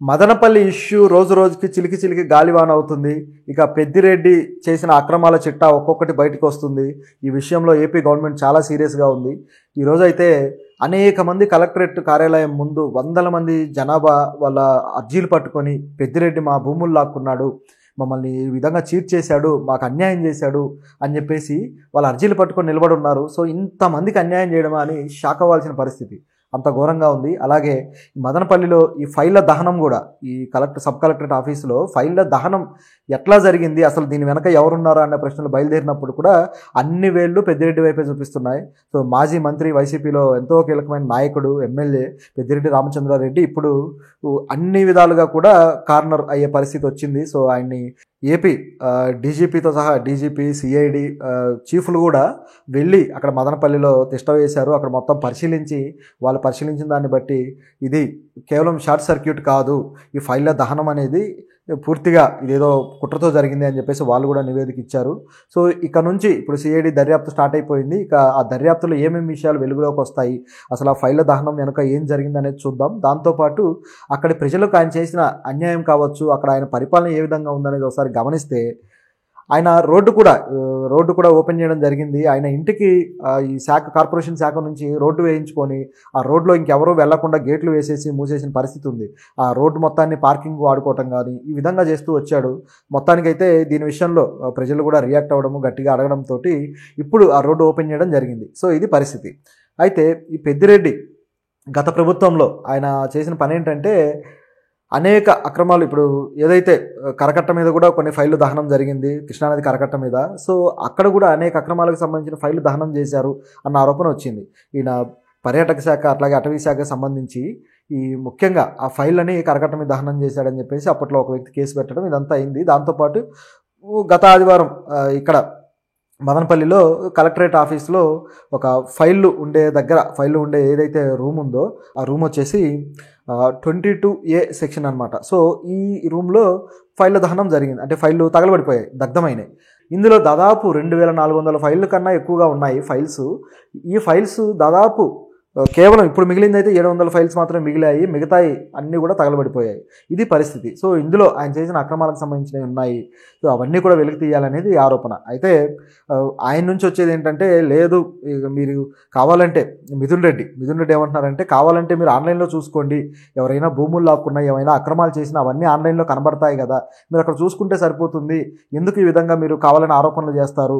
Madanapalle issue రోజు రోజుకి చిలికి చిలికి గాలివాన అవుతుంది. ఇక పెద్దిరెడ్డి చేసిన అక్రమాల చిట్టా ఒక్కొక్కటి బయటకు వస్తుంది. ఈ విషయంలో ఏపీ గవర్నమెంట్ చాలా సీరియస్గా ఉంది. ఈరోజైతే అనేక మంది కలెక్టరేట్ కార్యాలయం ముందు వందల మంది జనాభా వాళ్ళ అర్జీలు పట్టుకొని పెద్దిరెడ్డి మా భూములు లాక్కున్నాడు, మమ్మల్ని ఈ విధంగా చీట్ చేశాడు, మాకు అన్యాయం చేశాడు అని చెప్పేసి వాళ్ళ అర్జీలు పట్టుకొని నిలబడి ఉన్నారు. సో ఇంతమందికి అన్యాయం చేయడమా అని షాక్ అవ్వాల్సిన పరిస్థితి, అంత ఘోరంగా ఉంది. అలాగే మదనపల్లిలో ఈ ఫైళ్ళ దహనం కూడా, ఈ సబ్ కలెక్టరేట్ ఆఫీసులో ఫైళ్ళ దహనం ఎట్లా జరిగింది, అసలు దీని వెనక ఎవరున్నారా అనే ప్రశ్నలు బయలుదేరినప్పుడు కూడా అన్ని వేళ్ళు పెద్దిరెడ్డి వైపే చూపిస్తున్నాయి. సో మాజీ మంత్రి, వైసీపీలో ఎంతో కీలకమైన నాయకుడు, ఎమ్మెల్యే పెద్దిరెడ్డి రామచంద్రారెడ్డి ఇప్పుడు అన్ని విధాలుగా కూడా కార్నర్ అయ్యే పరిస్థితి వచ్చింది. సో ఆయన్ని ఏపీ డీజీపీతో సహా డీజీపీ, సిఐడి చీఫ్లు కూడా వెళ్ళి అక్కడ మదనపల్లిలో తిష్ట వేశారు. అక్కడ మొత్తం పరిశీలించి వాళ్ళు పరిశీలించిన దాన్ని బట్టి ఇది కేవలం షార్ట్ సర్క్యూట్ కాదు, ఈ ఫైళ్ళ దహనం అనేది పూర్తిగా ఇదేదో కుట్రతో జరిగింది అని చెప్పేసి వాళ్ళు కూడా నివేదిక ఇచ్చారు. సో ఇక నుంచి ఇప్పుడు సిఐడి దర్యాప్తు స్టార్ట్ అయిపోయింది. ఇక ఆ దర్యాప్తులో ఏమేమి విషయాలు వెలుగులోకి వస్తాయి, అసలు ఆ ఫైళ్ళ దహనం వెనుక ఏం జరిగింది అనేది చూద్దాం. దాంతోపాటు అక్కడి ప్రజలకు ఆయన చేసిన అన్యాయం కావచ్చు, అక్కడ ఆయన పరిపాలన ఏ విధంగా ఉందనేది ఒకసారి గమనిస్తే, ఆయన రోడ్డు కూడా ఓపెన్ చేయడం జరిగింది. ఆయన ఇంటికి ఈ కార్పొరేషన్ శాఖ నుంచి రోడ్డు వేయించుకొని ఆ రోడ్లో ఇంకెవరూ వెళ్లకుండా గేట్లు వేసేసి మూసేసిన పరిస్థితి ఉంది. ఆ రోడ్డు మొత్తాన్ని పార్కింగ్ వాడుకోవటం కానీ ఈ విధంగా చేస్తూ వచ్చాడు. మొత్తానికైతే దీని విషయంలో ప్రజలు కూడా రియాక్ట్ అవ్వడము, గట్టిగా అడగడంతో ఇప్పుడు ఆ రోడ్డు ఓపెన్ చేయడం జరిగింది. సో ఇది పరిస్థితి. అయితే ఈ పెద్దిరెడ్డి గత ప్రభుత్వంలో ఆయన చేసిన పని ఏంటంటే, అనేక అక్రమాలు, ఇప్పుడు ఏదైతే కరకట్ట మీద కూడా కొన్ని ఫైళ్లు దహనం జరిగింది, కృష్ణానది కరకట్ట మీద. సో అక్కడ కూడా అనేక అక్రమాలకు సంబంధించిన ఫైళ్లు దహనం చేశారు అన్న ఆరోపణ వచ్చింది. ఈయన పర్యాటక శాఖ అట్లాగే అటవీ శాఖకు సంబంధించి ఈ ముఖ్యంగా ఆ ఫైళ్ళని కరకట్ట మీద దహనం చేశాడని చెప్పేసి అప్పట్లో ఒక వ్యక్తి కేసు పెట్టడం ఇదంతా అయింది. దాంతోపాటు గత ఆదివారం ఇక్కడ మదనపల్లిలో కలెక్టరేట్ ఆఫీస్లో ఒక ఫైళ్ళు ఉండే ఏదైతే రూమ్ ఉందో ఆ రూమ్ వచ్చేసి 22A సెక్షన్ అనమాట. సో ఈ రూమ్లో ఫైళ్ళ దహనం జరిగింది. అంటే ఫైళ్ళు తగలబడిపోయాయి, దగ్ధమైనాయి. ఇందులో దాదాపు 2400 ఫైళ్ళ కన్నా ఎక్కువగా ఉన్నాయి ఫైల్స్. ఈ ఫైల్స్ దాదాపు కేవలం ఇప్పుడు మిగిలింది అయితే 700 ఫైల్స్ మాత్రమే మిగిలాయి, మిగతాయి అన్నీ కూడా తగలబడిపోయాయి. ఇది పరిస్థితి. సో ఇందులో ఆయన చేసిన అక్రమాలకు సంబంధించినవి ఉన్నాయి. సో అవన్నీ కూడా వెలికి తీయాలనేది ఆరోపణ. అయితే ఆయన నుంచి వచ్చేది ఏంటంటే, లేదు మీరు కావాలంటే మిథున్ రెడ్డి ఏమంటున్నారంటే, కావాలంటే మీరు ఆన్లైన్లో చూసుకోండి, ఎవరైనా భూములు లాక్కున్నా ఏమైనా అక్రమాలు చేసినా అవన్నీ ఆన్లైన్లో కనబడతాయి కదా, మీరు అక్కడ చూసుకుంటే సరిపోతుంది, ఎందుకు ఈ విధంగా మీరు కావాలని ఆరోపణలు చేస్తారు,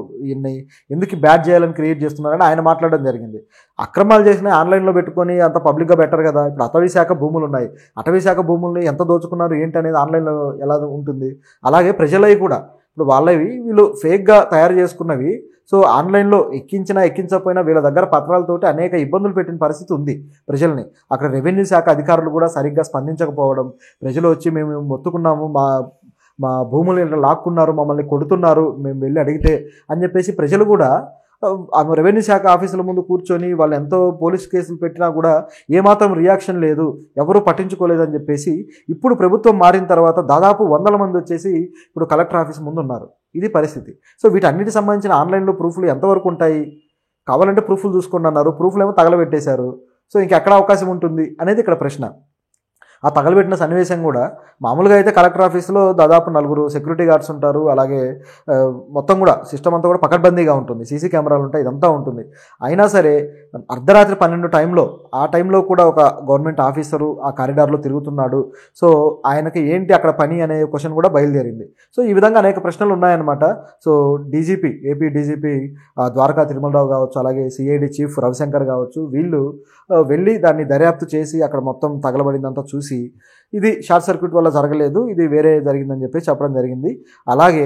ఎందుకు బ్యాడ్ చేయాలని క్రియేట్ చేస్తున్నారని ఆయన మాట్లాడడం జరిగింది. అక్రమాలు చేసిన ఆన్లైన్లో పెట్టుకొని అంత పబ్లిక్గా బెటర్ కదా. ఇప్పుడు అటవీ శాఖ భూములు ఉన్నాయి, అటవీ శాఖ భూముల్ని ఎంత దోచుకున్నారు ఏంటి అనేది ఆన్లైన్లో ఎలా ఉంటుంది. అలాగే ప్రజలవి కూడా ఇప్పుడు వాళ్ళవి వీళ్ళు ఫేక్గా తయారు చేసుకున్నవి. సో ఆన్లైన్లో ఎక్కించకపోయినా వీళ్ళ దగ్గర పత్రాలతోటి అనేక ఇబ్బందులు పెట్టిన పరిస్థితి ఉంది ప్రజల్ని. అక్కడ రెవెన్యూ శాఖ అధికారులు కూడా సరిగ్గా స్పందించకపోవడం, ప్రజలు వచ్చి మేము మొత్తుకున్నాము, మా భూములు లాక్కున్నారు, మమ్మల్ని కొడుతున్నారు, మేము వెళ్ళి అడిగితే అని చెప్పేసి ప్రజలు కూడా రెవెన్యూ శాఖ ఆఫీసుల ముందు కూర్చొని వాళ్ళు ఎంతో పోలీస్ కేసులు పెట్టినా కూడా ఏమాత్రం రియాక్షన్ లేదు, ఎవరూ పట్టించుకోలేదని చెప్పేసి ఇప్పుడు ప్రభుత్వం మారిన తర్వాత దాదాపు 100 మంది వచ్చేసి ఇప్పుడు కలెక్టర్ ఆఫీస్ ముందు ఉన్నారు. ఇది పరిస్థితి. సో వీటన్నిటికి సంబంధించిన ఆన్లైన్లో ప్రూఫ్లు ఎంతవరకు ఉంటాయి, కావాలంటే ప్రూఫ్లు చూసుకోండి అన్నారు, ప్రూఫ్లు ఏమో తగలబెట్టేశారు. సో ఇంకెక్కడ అవకాశం ఉంటుంది అనేది ఇక్కడ ప్రశ్న. ఆ తగలబెట్టిన సన్నివేశం కూడా మామూలుగా అయితే కలెక్టర్ ఆఫీస్లో దాదాపు 4 సెక్యూరిటీ గార్డ్స్ ఉంటారు. అలాగే మొత్తం కూడా సిస్టమ్ అంతా కూడా పకడ్బందీగా ఉంటుంది, సీసీ కెమెరాలు ఉంటాయి, ఇదంతా ఉంటుంది. అయినా సరే అర్ధరాత్రి 12 ఆ టైంలో కూడా ఒక గవర్నమెంట్ ఆఫీసరు ఆ కారిడార్లో తిరుగుతున్నాడు. సో ఆయనకి ఏంటి అక్కడ పని అనే క్వశ్చన్ కూడా బయలుదేరింది. సో ఈ విధంగా అనేక ప్రశ్నలు ఉన్నాయన్నమాట. So AP DGP Dwaraka Tirumalarao కావచ్చు, అలాగే సిఐడి చీఫ్ రవిశంకర్ కావచ్చు, వీళ్ళు వెళ్ళి దాన్ని దర్యాప్తు చేసి అక్కడ మొత్తం తగలబడిందంతా చూసి ఇది షార్ట్ సర్క్యూట్ వల్ల జరగలేదు, ఇది వేరే జరిగిందని చెప్పి చెప్పడం జరిగింది. అలాగే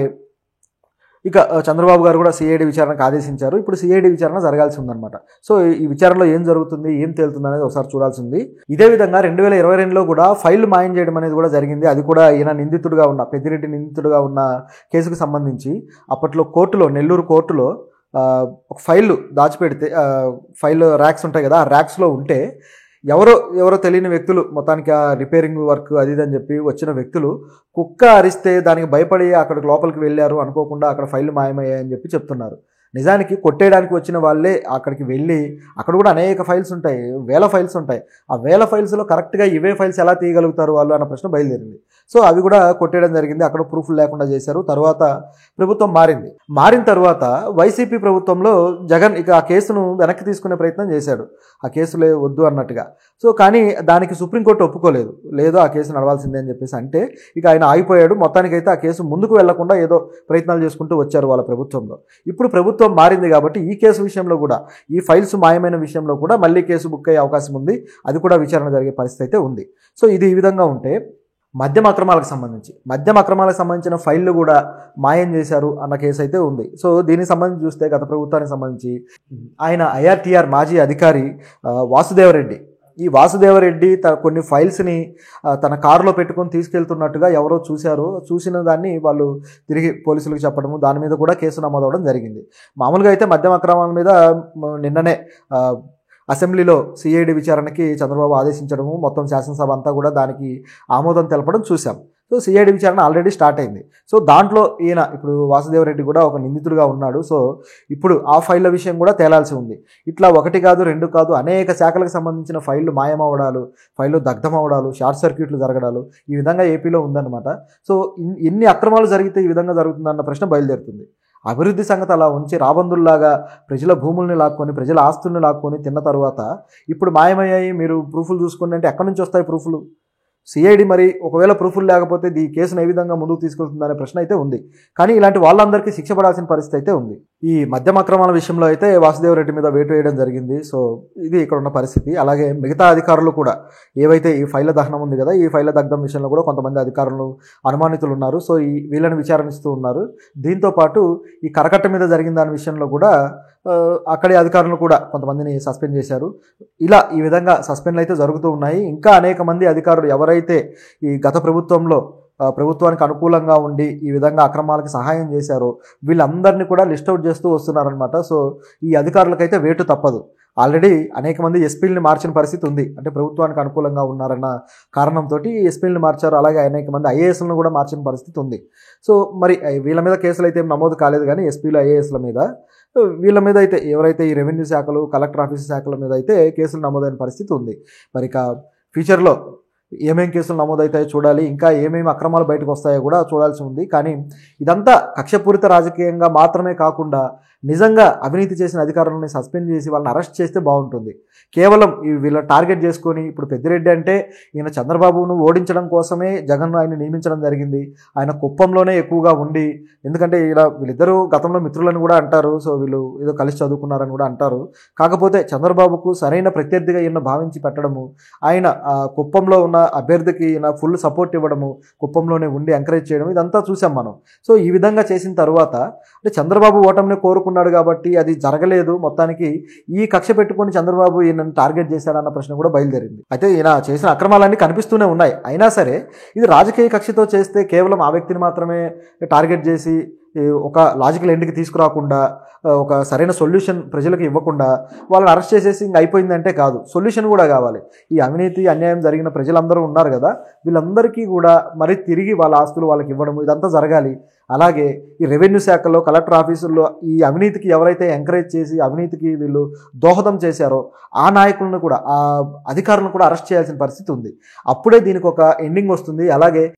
ఇక చంద్రబాబు గారు కూడా సిఐడి విచారణకు ఆదేశించారు. ఇప్పుడు సిఐడి విచారణ జరగాల్సి ఉందన్నమాట. సో ఈ విచారణలో ఏం జరుగుతుంది, ఏం తేలుతుంది అనేది ఒకసారి చూడాల్సి ఉంది. ఇదే విధంగా 2022లో కూడా ఫైల్ మాయం చేయడం అనేది కూడా జరిగింది. అది కూడా ఈయన పెద్దిరెడ్డి నిందితుడుగా ఉన్న కేసుకు సంబంధించి అప్పట్లో నెల్లూరు కోర్టులో ఒక ఫైల్ దాచిపెడితే, ఫైల్ ర్యాక్స్ ఉంటాయి కదా, ఆ ర్యాక్స్లో ఉంటే ఎవరో తెలియని వ్యక్తులు, మొత్తానికి ఆ రిపేరింగ్ వర్క్ అది అని చెప్పి వచ్చిన వ్యక్తులు కుక్క అరిస్తే దానికి భయపడి అక్కడికి లోపలికి వెళ్ళారు, అనుకోకుండా అక్కడ ఫైళ్ళు మాయమయ్యాయని చెప్పి చెప్తున్నారు. నిజానికి కొట్టేయడానికి వచ్చిన వాళ్ళే అక్కడికి వెళ్ళి అక్కడ కూడా అనేక ఫైల్స్ ఉంటాయి, వేల ఫైల్స్ ఉంటాయి. ఆ వేల ఫైల్స్లో కరెక్ట్గా ఇవే ఫైల్స్ ఎలా తీయగలుగుతారు వాళ్ళు అన్న ప్రశ్న బయలుదేరింది. సో అవి కూడా కొట్టేయడం జరిగింది, అక్కడ ప్రూఫ్లు లేకుండా చేశారు. తర్వాత ప్రభుత్వం మారిన తర్వాత వైసీపీ ప్రభుత్వంలో జగన్ ఇక ఆ కేసును వెనక్కి తీసుకునే ప్రయత్నం చేశాడు, ఆ కేసులే వద్దు అన్నట్టుగా. సో కానీ దానికి సుప్రీంకోర్టు ఒప్పుకోలేదు, లేదు ఆ కేసు నడవాల్సిందే అని చెప్పేసి. అంటే ఇక ఆయన ఆగిపోయాడు. మొత్తానికైతే ఆ కేసు ముందుకు వెళ్లకుండా ఏదో ప్రయత్నాలు చేసుకుంటూ వచ్చారు వాళ్ళ ప్రభుత్వంలో. ఇప్పుడు ప్రభుత్వం మారింది కాబట్టి ఈ కేసు విషయంలో కూడా, ఈ ఫైల్స్ మాయమైన విషయంలో కూడా మళ్ళీ కేసు బుక్ అయ్యే అవకాశం ఉంది, అది కూడా విచారణ జరిగే పరిస్థితి అయితే ఉంది. సో ఇది ఈ విధంగా ఉంటే మద్యం అక్రమాలకు సంబంధించిన ఫైళ్లు కూడా మాయం చేశారు అన్న కేసు అయితే ఉంది. సో దీనికి సంబంధించి చూస్తే గత ప్రభుత్వానికి సంబంధించి ఆయన ఐఆర్టీఆర్ మాజీ అధికారి వాసుదేవరెడ్డి, ఈ వాసుదేవరెడ్డి కొన్ని ఫైల్స్ని తన కారులో పెట్టుకొని తీసుకెళ్తున్నట్టుగా ఎవరో చూసిన దాన్ని వాళ్ళు తిరిగి పోలీసులకు చెప్పడము, దాని మీద కూడా కేసు నమోదవడం జరిగింది. మామూలుగా అయితే మద్యం అక్రమాల మీద నిన్ననే అసెంబ్లీలో సిఐడి విచారణకి చంద్రబాబు ఆదేశించడము, మొత్తం శాసనసభ అంతా కూడా దానికి ఆమోదం తెలపడం చూసాం. సో సిఐడి విచారణ ఆల్రెడీ స్టార్ట్ అయింది. సో దాంట్లో ఈయన ఇప్పుడు వాసుదేవరెడ్డి కూడా ఒక నిందితుడిగా ఉన్నాడు. సో ఇప్పుడు ఆ ఫైళ్ళ విషయం కూడా తేలాల్సి ఉంది. ఇట్లా 1 కాదు 2 కాదు అనేక శాఖలకు సంబంధించిన ఫైళ్ళు మాయమవడాలు, ఫైళ్ళు దగ్ధమవడాలు, షార్ట్ సర్క్యూట్లు జరగడాలు ఈ విధంగా ఏపీలో ఉందన్నమాట. సో ఎన్ని అక్రమాలు జరిగితే ఈ విధంగా జరుగుతుందన్న ప్రశ్న బయలుదేరుతుంది. అభివృద్ధి సంగతి అలా ఉంచి రాబందుల్లాగా ప్రజల భూముల్ని లాక్కొని, ప్రజల ఆస్తుల్ని లాక్కొని తిన్న తర్వాత ఇప్పుడు మాయమయ్యాయి, మీరు ప్రూఫ్లు చూసుకోండి అంటే ఎక్కడి నుంచి వస్తాయి ప్రూఫ్లు? సిఐడి మరి ఒకవేళ ప్రూఫ్లు లేకపోతే ఈ కేసును ఏ విధంగా ముందుకు తీసుకెళ్తుందనే ప్రశ్న అయితే ఉంది. కానీ ఇలాంటి వాళ్ళందరికీ శిక్ష పడాల్సిన పరిస్థితి అయితే ఉంది. ఈ మద్యం అక్రమాల విషయంలో అయితే వాసుదేవరెడ్డి మీద వేటు వేయడం జరిగింది. సో ఇది ఇక్కడ ఉన్న పరిస్థితి. అలాగే మిగతా అధికారులు కూడా ఏవైతే ఈ ఫైళ్ళ దహనం ఉంది కదా, ఈ ఫైళ్ళ దగ్ధం విషయంలో కూడా కొంతమంది అధికారులు అనుమానితులు ఉన్నారు. సో వీళ్ళని విచారణిస్తూ ఉన్నారు. దీంతో పాటు ఈ కరకట్ట మీద జరిగిన దాని విషయంలో కూడా అక్కడి అధికారులు కూడా కొంతమందిని సస్పెండ్ చేశారు. ఇలా ఈ విధంగా సస్పెండ్లు అయితే జరుగుతూ ఉన్నాయి. ఇంకా అనేక మంది అధికారులు ఎవరైతే ఈ గత ప్రభుత్వంలో ప్రభుత్వానికి అనుకూలంగా ఉండి ఈ విధంగా అక్రమాలకు సహాయం చేశారో వీళ్ళందరినీ కూడా లిస్ట్ అవుట్ చేస్తూ వస్తున్నారనమాట. సో ఈ అధికారులకైతే వేటు తప్పదు. ఆల్రెడీ అనేక మంది ఎస్పీలని మార్చిన పరిస్థితి ఉంది. అంటే ప్రభుత్వానికి అనుకూలంగా ఉన్నారన్న కారణంతో ఎస్పీలని మార్చారు. అలాగే అనేక మంది ఐఏఎస్లను కూడా మార్చిన పరిస్థితి ఉంది. సో మరి వీళ్ళ మీద కేసులు అయితే నమోదు కాలేదు, కానీ ఎస్పీలు ఐఏఎస్ల మీద, వీళ్ళ మీద అయితే ఎవరైతే ఈ రెవెన్యూ శాఖలు, కలెక్టర్ ఆఫీస్ శాఖల మీద అయితే కేసులు నమోదైన పరిస్థితి ఉంది. మరి ఇక ఫ్యూచర్లో ఏమేం కేసులు నమోదవుతాయో చూడాలి, ఇంకా ఏమేమి అక్రమాలు బయటకు వస్తాయో కూడా చూడాల్సి ఉంది. కానీ ఇదంతా కక్షపూరిత రాజకీయంగా మాత్రమే కాకుండా నిజంగా అవినీతి చేసిన అధికారులని సస్పెండ్ చేసి వాళ్ళని అరెస్ట్ చేస్తే బాగుంటుంది. కేవలం వీళ్ళ టార్గెట్ చేసుకొని ఇప్పుడు పెద్దిరెడ్డి అంటే ఈయన చంద్రబాబును ఓడించడం కోసమే జగన్ ఆయన నియమించడం జరిగింది. ఆయన కుప్పంలోనే ఎక్కువగా ఉండి, ఎందుకంటే ఇలా వీళ్ళిద్దరూ గతంలో మిత్రులను కూడా అంటారు. సో వీళ్ళు ఏదో కలిసి చదువుకున్నారని కూడా అంటారు. కాకపోతే చంద్రబాబుకు సరైన ప్రత్యర్థిగా ఈయన భావించి పెట్టడము, ఆయన కుప్పంలో ఉన్న అభ్యర్థికి ఈయన ఫుల్ సపోర్ట్ ఇవ్వడము, కుప్పంలోనే ఉండి ఎంకరేజ్ చేయడం, ఇదంతా చూసాం మనం. సో ఈ విధంగా చేసిన తర్వాత అంటే చంద్రబాబు ఓటమిని కోరుకున్నాడు కాబట్టి అది జరగలేదు. మొత్తానికి ఈ కక్ష పెట్టుకొని చంద్రబాబు ఈయనను టార్గెట్ చేశాడన్న ప్రశ్న కూడా బయలుదేరింది. అయితే ఈయన చేసిన అక్రమాలన్నీ కనిపిస్తూనే ఉన్నాయి. అయినా సరే ఇది రాజకీయ కక్షతో చేస్తే కేవలం ఆ వ్యక్తిని మాత్రమే టార్గెట్ చేసి ఒక లాజికల్ ఎండ్కి తీసుకురాకుండా, ఒక సరైన సొల్యూషన్ ప్రజలకు ఇవ్వకుండా వాళ్ళని అరెస్ట్ చేసేసి ఇంక అయిపోయిందంటే కాదు, సొల్యూషన్ కూడా కావాలి. ఈ అవినీతి అన్యాయం జరిగిన ప్రజలందరూ ఉన్నారు కదా, వీళ్ళందరికీ కూడా మరి తిరిగి వాళ్ళ ఆస్తులు వాళ్ళకి ఇవ్వడం, ఇదంతా జరగాలి. అలాగే ఈ రెవెన్యూ శాఖలో, కలెక్టర్ ఆఫీసుల్లో ఈ అవినీతికి ఎవరైతే ఎంకరేజ్ చేసి అవినీతికి వీళ్ళు దోహదం చేశారో ఆ నాయకులను కూడా, ఆ అధికారులను కూడా అరెస్ట్ చేయాల్సిన పరిస్థితి ఉంది. అప్పుడే దీనికి ఒక ఎండింగ్ వస్తుంది. అలాగే